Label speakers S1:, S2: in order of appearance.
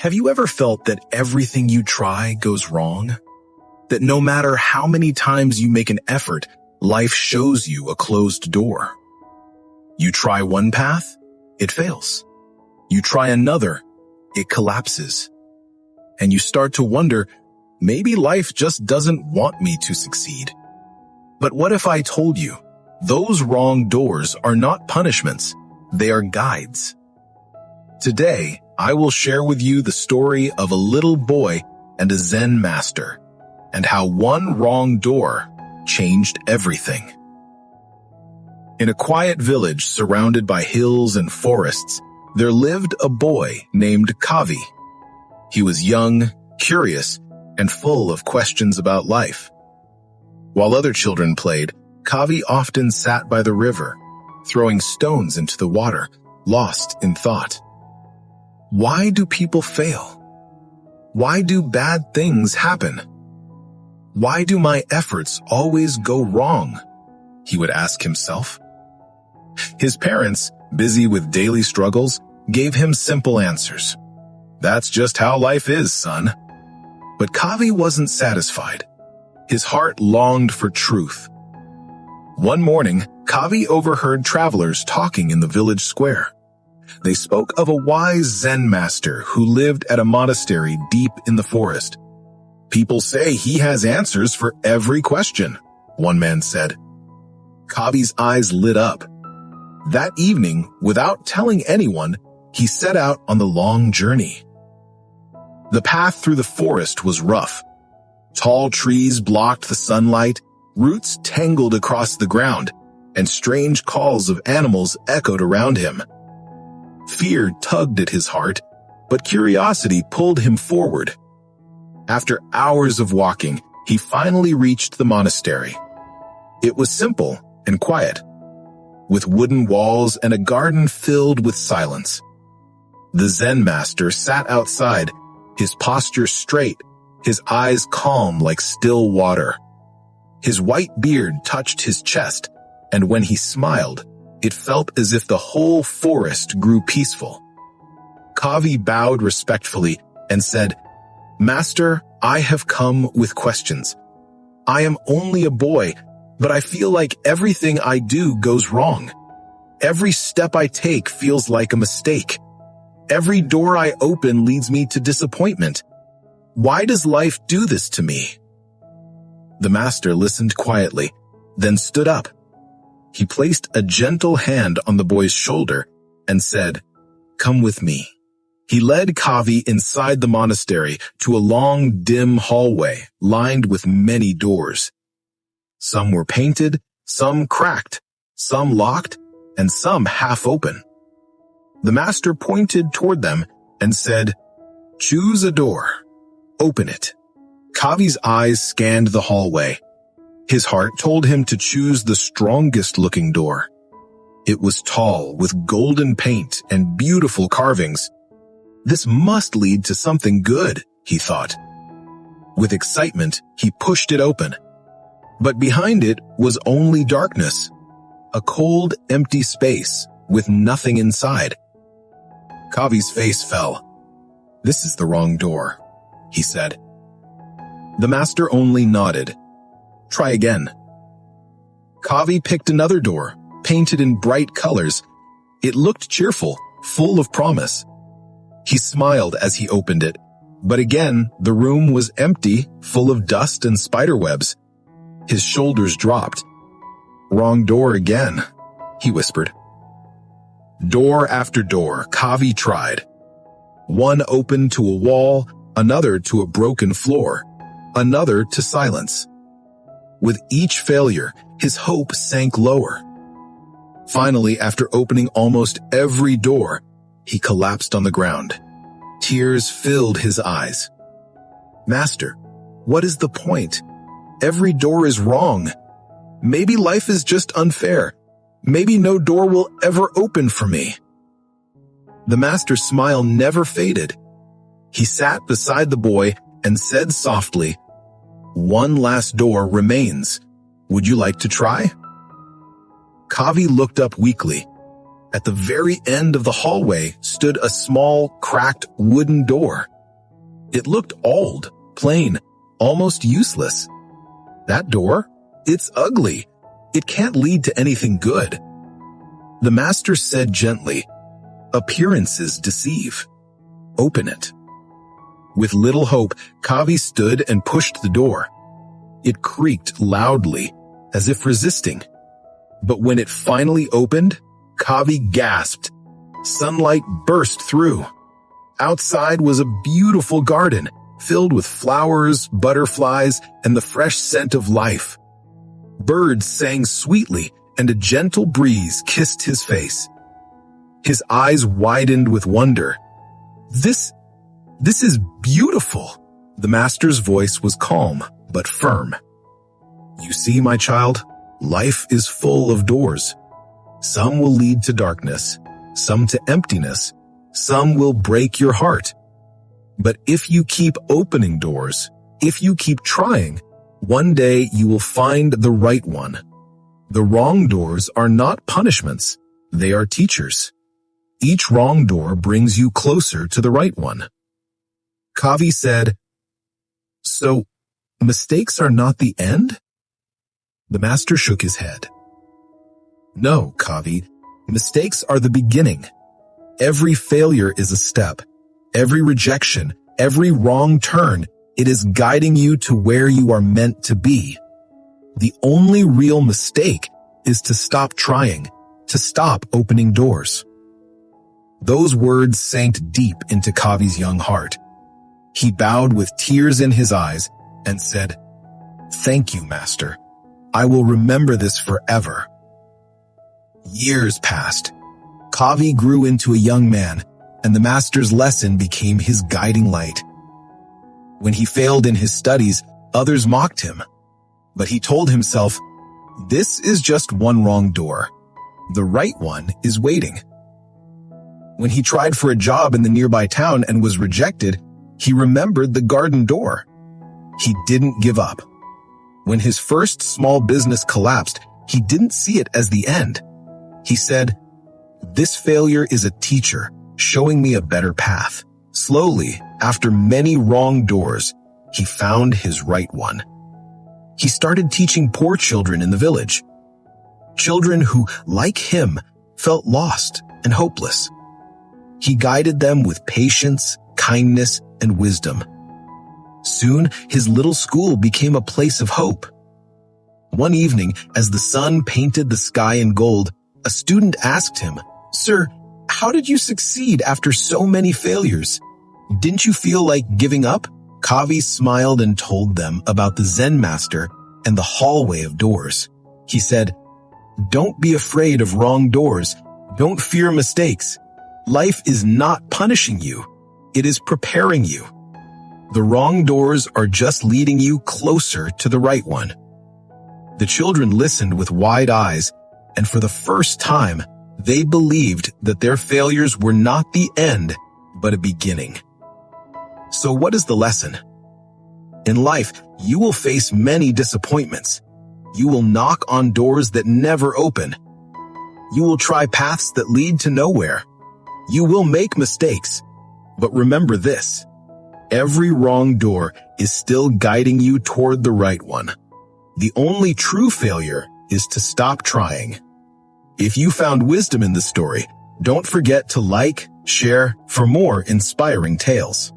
S1: Have you ever felt that everything you try goes wrong? That no matter how many times you make an effort, life shows you a closed door? You try one path, it fails. You try another, it collapses. And you start to wonder, maybe life just doesn't want me to succeed. But what if I told you, those wrong doors are not punishments, they are guides? Today, I will share with you the story of a little boy and a Zen master, and how one wrong door changed everything. In a quiet village surrounded by hills and forests, there lived a boy named Kavi. He was young, curious, and full of questions about life. While other children played, Kavi often sat by the river, throwing stones into the water, lost in thought. Why do people fail? Why do bad things happen? Why do my efforts always go wrong? He would ask himself. His parents, busy with daily struggles, gave him simple answers. That's just how life is, son. But Kavi wasn't satisfied. His heart longed for truth. One morning, Kavi overheard travelers talking in the village square. They spoke of a wise Zen master who lived at a monastery deep in the forest. People say he has answers for every question, one man said. Kavi's eyes lit up. That evening, without telling anyone, he set out on the long journey. The path through the forest was rough. Tall trees blocked the sunlight, roots tangled across the ground, and strange calls of animals echoed around him. Fear tugged at his heart, but curiosity pulled him forward. After hours of walking, he finally reached the monastery. It was simple and quiet, with wooden walls and a garden filled with silence. The Zen master sat outside, his posture straight, his eyes calm like still water. His white beard touched his chest, and when he smiled, it felt as if the whole forest grew peaceful. Kavi bowed respectfully and said, "Master, I have come with questions. I am only a boy, but I feel like everything I do goes wrong. Every step I take feels like a mistake. Every door I open leads me to disappointment. Why does life do this to me?" The master listened quietly, then stood up. He placed a gentle hand on the boy's shoulder and said, "Come with me." He led Kavi inside the monastery to a long, dim hallway lined with many doors. Some were painted, some cracked, some locked, and some half open. The master pointed toward them and said, "Choose a door. Open it." Kavi's eyes scanned the hallway. His heart told him to choose the strongest-looking door. It was tall, with golden paint and beautiful carvings. This must lead to something good, he thought. With excitement, he pushed it open. But behind it was only darkness, a cold, empty space with nothing inside. Kavi's face fell. "This is the wrong door," he said. The master only nodded. "Try again." Kavi picked another door, painted in bright colors. It looked cheerful, full of promise. He smiled as he opened it, but again, the room was empty, full of dust and spiderwebs. His shoulders dropped. "Wrong door again," he whispered. Door after door, Kavi tried. One opened to a wall, another to a broken floor, another to silence. With each failure, his hope sank lower. Finally, after opening almost every door, he collapsed on the ground. Tears filled his eyes. "Master, what is the point? Every door is wrong. Maybe life is just unfair. Maybe no door will ever open for me." The master's smile never faded. He sat beside the boy and said softly, "One last door remains. Would you like to try?" Kavi looked up weakly. At the very end of the hallway stood a small, cracked wooden door. It looked old, plain, almost useless. That door? It's ugly. It can't lead to anything good. The master said gently, "Appearances deceive. Open it." With little hope, Kavi stood and pushed the door. It creaked loudly, as if resisting. But when it finally opened, Kavi gasped. Sunlight burst through. Outside was a beautiful garden, filled with flowers, butterflies, and the fresh scent of life. Birds sang sweetly, and a gentle breeze kissed his face. His eyes widened with wonder. This is beautiful." The master's voice was calm, but firm. "You see, my child, life is full of doors. Some will lead to darkness, some to emptiness, some will break your heart. But if you keep opening doors, if you keep trying, one day you will find the right one. The wrong doors are not punishments, they are teachers. Each wrong door brings you closer to the right one." Kavi said, "So, mistakes are not the end?" The master shook his head. "No, Kavi, mistakes are the beginning. Every failure is a step. Every rejection, every wrong turn, it is guiding you to where you are meant to be. The only real mistake is to stop trying, to stop opening doors." Those words sank deep into Kavi's young heart. He bowed with tears in his eyes and said, "Thank you, Master. I will remember this forever." Years passed. Kavi grew into a young man, and the master's lesson became his guiding light. When he failed in his studies, others mocked him. But he told himself, "This is just one wrong door. The right one is waiting." When he tried for a job in the nearby town and was rejected, he remembered the garden door. He didn't give up. When his first small business collapsed, he didn't see it as the end. He said, "This failure is a teacher, showing me a better path." Slowly, after many wrong doors, he found his right one. He started teaching poor children in the village. Children who, like him, felt lost and hopeless. He guided them with patience, kindness, and wisdom. Soon, his little school became a place of hope. One evening, as the sun painted the sky in gold, a student asked him, "Sir, how did you succeed after so many failures? Didn't you feel like giving up?" Kavi smiled and told them about the Zen master and the hallway of doors. He said, "Don't be afraid of wrong doors. Don't fear mistakes. Life is not punishing you. It is preparing you. The wrong doors are just leading you closer to the right one." The children listened with wide eyes, and for the first time, they believed that their failures were not the end, but a beginning. So what is the lesson? In life, you will face many disappointments. You will knock on doors that never open. You will try paths that lead to nowhere. You will make mistakes. But remember this: every wrong door is still guiding you toward the right one. The only true failure is to stop trying. If you found wisdom in this story, don't forget to like, share for more inspiring tales.